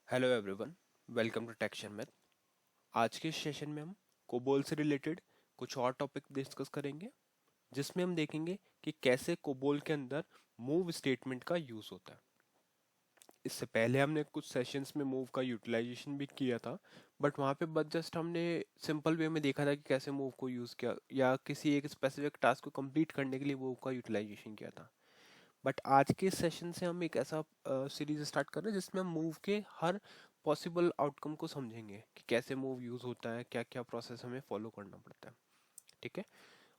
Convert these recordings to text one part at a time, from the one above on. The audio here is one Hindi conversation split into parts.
Hello everyone, welcome to Techshan math. आज के सेशन में हम कोबोल से रिलेटेड कुछ और टॉपिक डिस्कस करेंगे, जिसमें हम देखेंगे कि कैसे कोबोल के अंदर मूव स्टेटमेंट का यूज़ होता है। इससे पहले हमने कुछ सेशंस में मूव का यूटिलाइजेशन भी किया था, बट वहाँ पे बस जस्ट हमने सिंपल वे में देखा था कि कैसे मूव को यूज़ किया या किसी एक स्पेसिफिक टास्क को कंप्लीट करने के लिए मूव का यूटिलाइजेशन किया था। बट आज के सेशन से हम एक ऐसा सीरीज स्टार्ट कर रहे हैं जिसमें हम मूव के हर पॉसिबल आउटकम को समझेंगे कि कैसे मूव यूज़ होता है, क्या क्या प्रोसेस हमें फॉलो करना पड़ता है। ठीक है।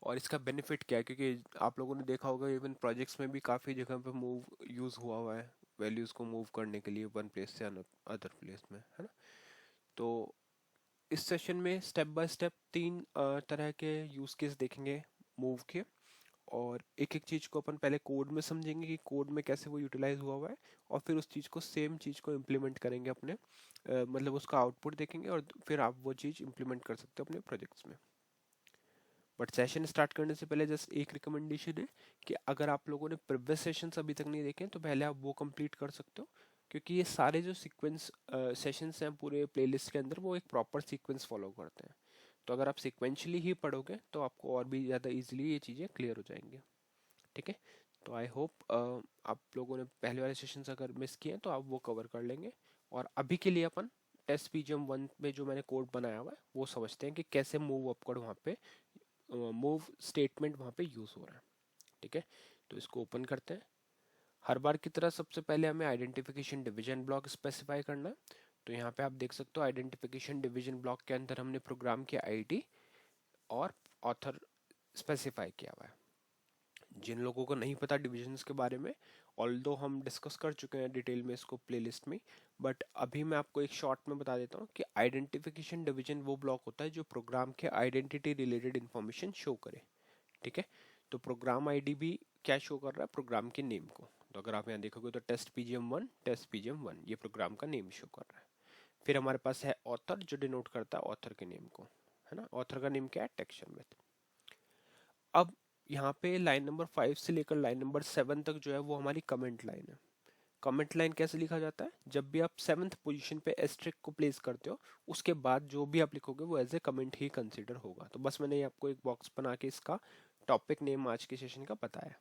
और इसका बेनिफिट क्या है, क्योंकि आप लोगों ने देखा होगा इवन प्रोजेक्ट्स में भी काफ़ी जगह पे मूव यूज़ हुआ है वैल्यूज़ को मूव करने के लिए वन प्लेस से अदर प्लेस में, है ना। तो इस सेशन में स्टेप बाय स्टेप तीन तरह के यूज़ केस देखेंगे मूव के। और एक एक चीज़ को अपन पहले कोड में समझेंगे कि कोड में कैसे वो यूटिलाइज हुआ है, और फिर उस चीज़ को सेम चीज़ को इम्प्लीमेंट करेंगे अपने मतलब उसका आउटपुट देखेंगे और फिर आप वो चीज़ इम्प्लीमेंट कर सकते हो अपने प्रोजेक्ट्स में। बट सेशन स्टार्ट करने से पहले जस्ट एक रिकमेंडेशन है कि अगर आप लोगों ने प्रीवियस सेशंस अभी तक नहीं देखे तो पहले आप वो कंप्लीट कर सकते हो, क्योंकि ये सारे जो सीक्वेंस सेशंस हैं पूरे प्लेलिस्ट के अंदर वो एक प्रॉपर सीक्वेंस फॉलो करते हैं। तो अगर आप सिक्वेंशली ही पढ़ोगे तो आपको और भी ज़्यादा इजीली ये चीज़ें क्लियर हो जाएंगी। ठीक है। तो आई होप आप लोगों ने पहले वाले सेशंस अगर मिस किए हैं तो आप वो कवर कर लेंगे। और अभी के लिए अपन टेस्ट पीजीएम वन में जो मैंने कोड बनाया हुआ है वो समझते हैं कि कैसे मूव अपकोड वहाँ पे मूव स्टेटमेंट वहाँ पे यूज़ हो रहा है। ठीक है। तो इसको ओपन करते हैं। हर बार की तरह सबसे पहले हमें आइडेंटिफिकेशन डिवीजन ब्लॉक स्पेसिफाई करना है। तो यहाँ पे आप देख सकते हो आइडेंटिफिकेशन डिवीजन ब्लॉक के अंदर हमने प्रोग्राम की आईडी और ऑथर स्पेसिफाई किया हुआ है। जिन लोगों को नहीं पता डिविजन्स के बारे में, ऑल्दो हम डिस्कस कर चुके हैं डिटेल में इसको प्लेलिस्ट में, बट अभी मैं आपको एक शॉर्ट में बता देता हूँ कि आइडेंटिफिकेशन डिवीजन वो ब्लॉक होता है जो प्रोग्राम के आइडेंटिटी रिलेटेड इंफॉर्मेशन शो करे। ठीक है। तो प्रोग्राम आईडी भी क्या शो कर रहा है, प्रोग्राम के नेम को। तो अगर आप यहाँ देखोगे तो टेस्ट पीजीएम वन ये प्रोग्राम का नेम शो कर रहा है। फिर हमारे पास है ऑथर जो डिनोट करता है ऑथर के नेम को, है ना। ऑथर का नेम क्या है, टेक्शन विद। अब यहाँ पे लाइन नंबर 5 से लेकर लाइन नंबर 7 तक जो है वो हमारी कमेंट लाइन है। कमेंट लाइन कैसे लिखा जाता है, जब भी आप 7th पोजीशन पे एस्ट्रिक को प्लेस करते हो उसके बाद जो भी आप लिखोगे वो एज ए कमेंट ही कंसिडर होगा। तो बस मैंने आपको एक बॉक्स बना के इसका टॉपिक नेम आज के सेशन का बताया।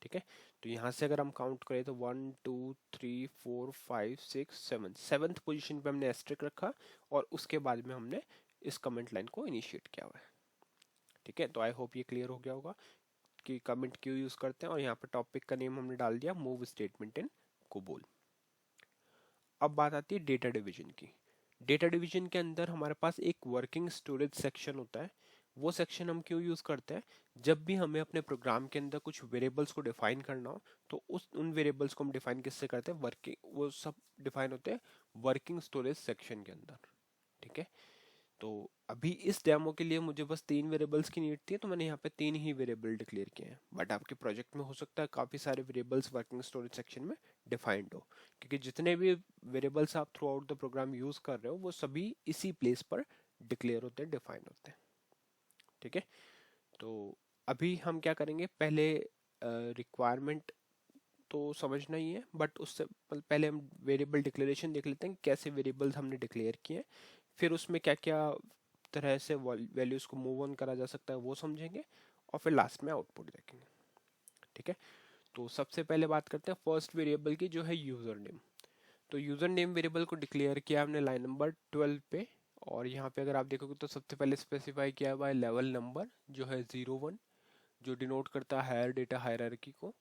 ठीक है। तो यहाँ से अगर हम काउंट करें तो 1 2 3 4 5 6 7 7th पोजीशन पे हमने एस्ट्रिक रखा और उसके बाद में हमने इस कमेंट लाइन को इनिशिएट किया हुआ है। ठीक है। तो आई होप ये क्लियर हो गया होगा कि कमेंट क्यों यूज करते हैं, और यहाँ पे टॉपिक का नेम हमने डाल दिया मूव स्टेटमेंट इन कोबोल। अब बात आती है डेटा डिवीजन की। डेटा डिवीजन के अंदर हमारे पास एक वर्किंग स्टोरेज सेक्शन होता है। वो सेक्शन हम क्यों यूज करते हैं, जब भी हमें अपने प्रोग्राम के अंदर कुछ वेरिएबल्स को डिफाइन करना हो तो उन वेरिएबल्स को हम डिफाइन किससे करते हैं, वर्किंग, वो सब डिफाइन होते हैं वर्किंग स्टोरेज सेक्शन के अंदर। ठीक है। तो अभी इस डेमो के लिए मुझे बस तीन वेरिएबल्स की नीड थी, तो मैंने यहाँ पे तीन ही वेरिएबल डिक्लेयर किए हैं। बट आपके प्रोजेक्ट में हो सकता है काफ़ी सारे वेरिएबल्स वर्किंग स्टोरेज सेक्शन में डिफाइंड हो, क्योंकि जितने भी वेरिएबल्स आप throughout the program use कर रहे हो वो सभी इसी प्लेस पर डिक्लेयर होते हैं, डिफाइन होते हैं। ठीक है। तो अभी हम क्या करेंगे, पहले रिक्वायरमेंट तो समझना ही है, बट उससे पहले हम वेरिएबल डिक्लेरेशन देख लेते हैं कि कैसे वेरिएबल्स हमने डिक्लेयर किए हैं। फिर उसमें क्या क्या तरह से वैल्यूज को मूव ऑन करा जा सकता है वो समझेंगे, और फिर लास्ट में आउटपुट देखेंगे। ठीक है। तो सबसे पहले बात करते हैं फर्स्ट वेरिएबल की, जो है यूजर नेम। तो यूजर नेम वेरिएबल को डिक्लेयर किया हमने लाइन नंबर 12 पे। और यहाँ पे अगर आप देखोगे तो सबसे पहले स्पेसिफाई किया हुआ है लेवल नंबर जो है 01, जो डिनोट करता है हायर डेटा हायरार्की को।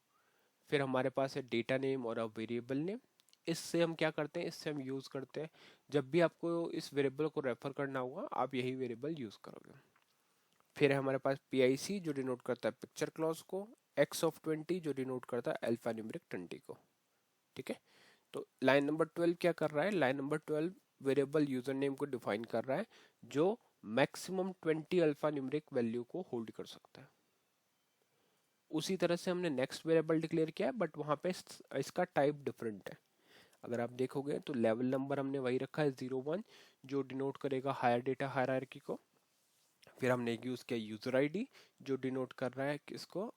फिर हमारे पास है डेटा नेम और अब वेरिएबल नेम। इससे हम क्या करते हैं, इससे हम यूज़ करते हैं जब भी आपको इस वेरिएबल को रेफर करना होगा आप यही वेरिएबल यूज़ करोगे। फिर है हमारे पास PIC जो डिनोट करता है पिक्चर क्लॉज को, X(20) जो डिनोट करता है अल्फा न्यूमेरिक 20 को। ठीक है। तो लाइन नंबर 12 क्या कर रहा है, line number 12 variable user name को डिफाइन कर रहा है जो मैक्सिमम 20 अल्फा न्यूमेरिक वैल्यू को होल्ड कर सकता है। उसी तरह से हमने नेक्स्ट वेरिएबल डिक्लेयर किया है, बट वहां पे इसका टाइप डिफरेंट है। अगर आप देखोगे तो लेवल नंबर हमने वही रखा है 01, जो डिनोट करेगा हायर डेटा हायरार्की को। फिर हमने यूज किया यूजर आईडी जो डिनोट कर रहा है किसको,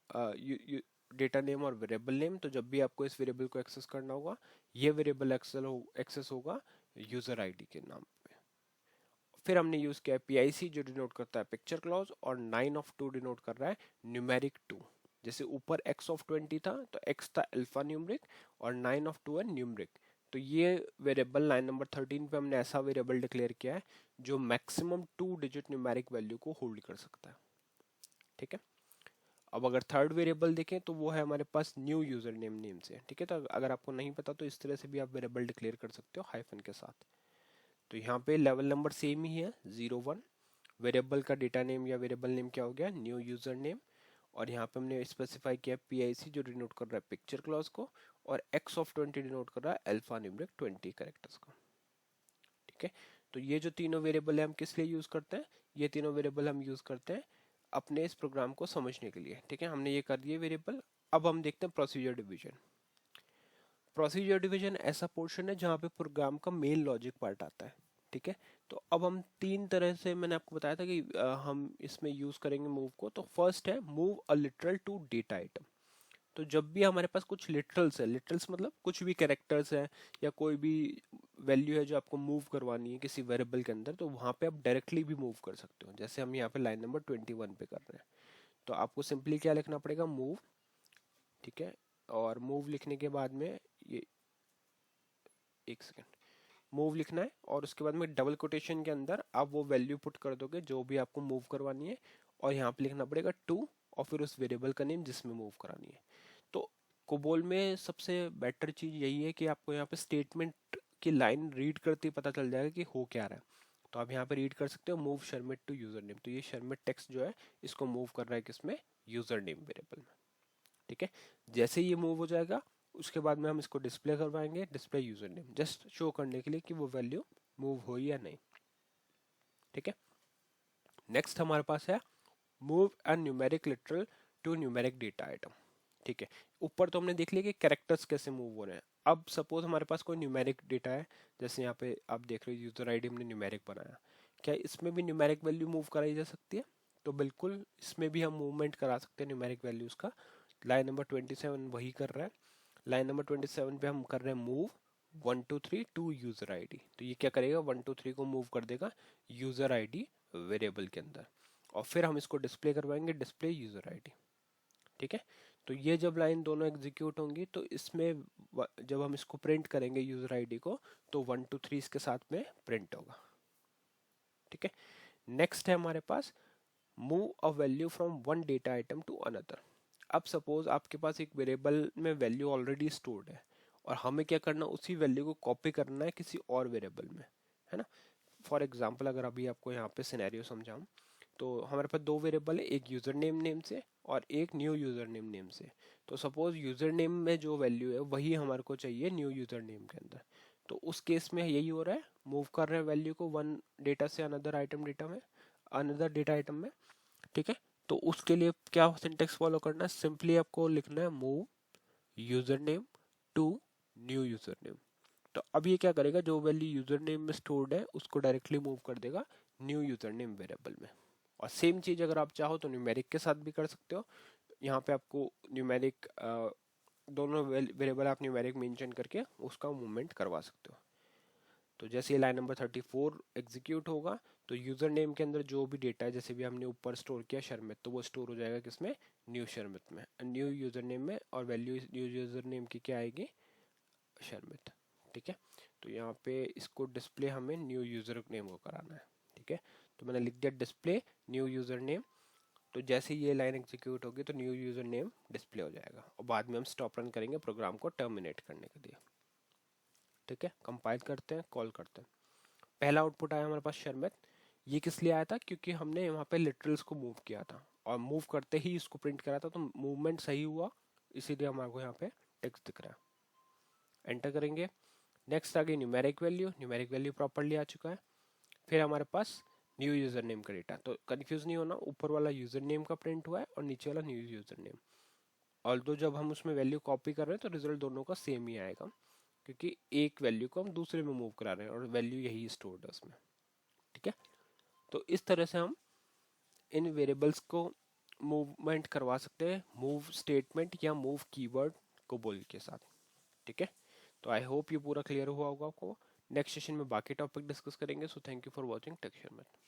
डेटा नेम और वेरिएबल नेम। तो जब भी आपको इस वेरिएबल को एक्सेस करना होगा, ये वेरिएबल एक्सेस होगा यूजर आईडी के नाम पे। फिर हमने यूज किया PIC जो डिनोट करता है पिक्चर क्लॉज, और 9 डिनोट कर रहा है न्यूमेरिक 2। जैसे ऊपर x था तो x था अल्फा न्यूमरिक और 9 है न्यूमरिक। तो ये वेरिएबल लाइन नंबर 13 पे हमने ऐसा वेरिएबल डिक्लेयर किया है जो मैक्सिमम 2 डिजिट न्यूमेरिक वैल्यू को होल्ड कर सकता है। ठीक है, अब अगर थर्ड वेरिएबल देखें तो वो है हमारे पास न्यू यूजर नेम से। ठीक है, तो अगर आपको नहीं पता तो इस तरह से भी आप वेरिएबल डिक्लेयर कर सकते हो हाइफन के साथ। तो यहाँ पे लेवल नंबर सेम ही है 0 1। वेरिएबल का डेटा नेम या वेरिएबल नेम क्या हो गया, न्यू यूजर नेम। और यहाँ पे हमने स्पेसिफाई किया PIC जो डिनोट कर रहा है पिक्चर क्लॉज को, और x डिनोट कर रहा है अल्फा न्यूमरिक 20 कैरेक्टर्स को। ठीक है, तो ये जो तीनों वेरिएबल है हम किस लिए यूज करते हैं, ये तीनों वेरिएबल हम यूज करते हैं अपने इस प्रोग्राम को समझने के लिए। ठीक है, हमने ये कर दिए वेरिएबल। अब हम देखते हैं प्रोसीजर डिवीजन। प्रोसीजर डिवीजन ऐसा पोर्शन है जहाँ पे प्रोग्राम का मेन लॉजिक पार्ट आता है। ठीक है, तो अब हम तीन तरह से, मैंने आपको बताया था कि हम इसमें यूज करेंगे मूव को। तो फर्स्ट है move a literal to data item. तो जब भी हमारे पास कुछ लिटरल्स है, लिटरल्स मतलब कुछ भी कैरेक्टर्स है या कोई भी वैल्यू है जो आपको मूव करवानी है किसी वेरिएबल के अंदर, तो वहां पे आप डायरेक्टली भी मूव कर सकते हो। जैसे हम यहाँ पे लाइन नंबर 21 पे कर रहे हैं, तो आपको सिंपली क्या लिखना पड़ेगा, मूव। ठीक है, और मूव लिखने के बाद में ये, एक सेकेंड, मूव लिखना है और उसके बाद में डबल कोटेशन के अंदर आप वो वैल्यू पुट कर दोगे जो भी आपको मूव करवानी है, और यहाँ पे लिखना पड़ेगा टू, और फिर उस वेरिएबल का नेम जिसमें मूव करानी है। तो कोबोल में सबसे बेटर चीज यही है कि आपको यहाँ पे स्टेटमेंट की लाइन रीड करते ही पता चल जाएगा कि हो क्या रहा है। तो आप यहाँ पे रीड कर सकते हो मूव शर्मिट टू यूजर नेम। तो ये शर्मिट टेक्स्ट जो है इसको मूव कर रहा है किसमें, यूजर नेम वेरिएबल में। ठीक है, जैसे ये मूव हो जाएगा उसके बाद में हम इसको डिस्प्ले करवाएंगे, display user name, just show करने के लिए कि वो वैल्यू मूव हुई या नहीं। ठीक है, नेक्स्ट हमारे पास है move a numeric literal to numeric data item. ठीक है, ऊपर तो हमने देख लिया कि कैरेक्टर्स कैसे मूव हो रहे हैं। अब सपोज हमारे पास कोई न्यूमेरिक डेटा है, जैसे यहाँ पे आप देख रहे हो यूजर आईडी हमने न्यूमेरिक बनाया, क्या इसमें भी न्यूमेरिक वैल्यू मूव कराई जा सकती है? तो बिल्कुल, इसमें भी हम मूवमेंट करा सकते हैं न्यूमेरिक वैल्यूज का। लाइन नंबर 27 वही कर रहा है। लाइन नंबर 27 पे हम कर रहे हैं मूव 1 2 3 टू यूजर आईडी। तो ये क्या करेगा, 1 2 3 को मूव कर देगा यूजर आईडी वेरिएबल के अंदर, और फिर हम इसको डिस्प्ले करवाएंगे, डिस्प्ले यूजर आईडी। ठीक है, तो ये जब लाइन दोनों एग्जीक्यूट होंगी तो इसमें जब हम इसको प्रिंट करेंगे यूजर आईडी को, तो 1 2 3 इसके साथ में प्रिंट होगा। ठीक है, नेक्स्ट है हमारे पास move a value from one data item to another. अब सपोज आपके पास एक वेरिएबल में वैल्यू ऑलरेडी स्टोर्ड है और हमें क्या करना, उसी वैल्यू को कॉपी करना है किसी और वेरिएबल में, है ना। फॉर एग्जाम्पल अगर अभी आपको यहाँ पे सिनेरियो समझाऊं, तो हमारे पास दो वेरिएबल है, एक यूजर नेम से और एक न्यू यूजर नेम से। तो सपोज यूजर नेम में जो वैल्यू है वही हमारे को चाहिए न्यू यूजर नेम के अंदर। तो उस केस में यही हो रहा है, मूव कर रहे हैं वैल्यू को वन डेटा से अनदर आइटम डेटा में, अनदर डेटा आइटम में। ठीक है, तो उसके लिए क्या सिंटेक्स फॉलो करना है, सिंपली आपको लिखना है move user name to new user name. तो अब ये क्या करेगा, जो वैल्यू यूजर नेम में स्टोर्ड है उसको डायरेक्टली मूव कर देगा न्यू यूजर नेम वेरिएबल में। और सेम चीज अगर आप चाहो तो न्यूमेरिक के साथ भी कर सकते हो। यहाँ पे आपको न्यूमेरिक दोनों वेरिएबल आप न्यूमेरिक मेंशन करके उसका मूवमेंट करवा सकते हो। तो जैसे ये लाइन नंबर 34 एग्जीक्यूट होगा तो यूजर नेम के अंदर जो भी डेटा है, जैसे भी हमने ऊपर स्टोर किया शर्मित, तो वो स्टोर हो जाएगा किसमें, न्यू शर्मित में, न्यू यूजर नेम में, और वैल्यू न्यू यूजर नेम की क्या आएगी, शर्मित। ठीक है, तो यहाँ पे इसको डिस्प्ले हमें न्यू यूजर नेम को कराना है। ठीक है, तो मैंने लिख दिया डिस्प्ले न्यू यूजर नेम। तो जैसे ये लाइन एग्जीक्यूट होगी तो न्यू यूजर नेम डिस्प्ले हो जाएगा, और बाद में हम स्टॉप रन करेंगे प्रोग्राम को टर्मिनेट करने के लिए। ठीक है, कंपाइल करते हैं, कॉल करते हैं। पहला आउटपुट आया हमारे पास शर्मित। ये किस लिए आया था, क्योंकि हमने वहाँ पे लिटरल्स को मूव किया था और मूव करते ही इसको प्रिंट करा था, तो मूवमेंट सही हुआ, इसीलिए हमारे को यहाँ पे टेक्स्ट दिख रहा है। एंटर करेंगे, नेक्स्ट आ गई numeric value, numeric value properly आ चुका है। फिर हमारे पास न्यू यूजर नेम का डेटा, तो कंफ्यूज नहीं होना, ऊपर वाला यूजर नेम का प्रिंट हुआ है और नीचे वाला न्यू यूजर नेम। ऑल्दो जब हम उसमें वैल्यू कॉपी कर रहे हैं तो रिजल्ट दोनों का सेम ही आएगा, क्योंकि एक वैल्यू को हम दूसरे में मूव करा रहे हैं और वैल्यू यही स्टोर्ड है उसमें। ठीक है, तो इस तरह से हम इन वेरिएबल्स को मूवमेंट करवा सकते हैं मूव स्टेटमेंट या मूव कीवर्ड कोबोल के साथ। ठीक है, तो आई होप ये पूरा क्लियर हुआ होगा आपको। नेक्स्ट सेशन में बाकी टॉपिक डिस्कस करेंगे। So thank you for watching texture math.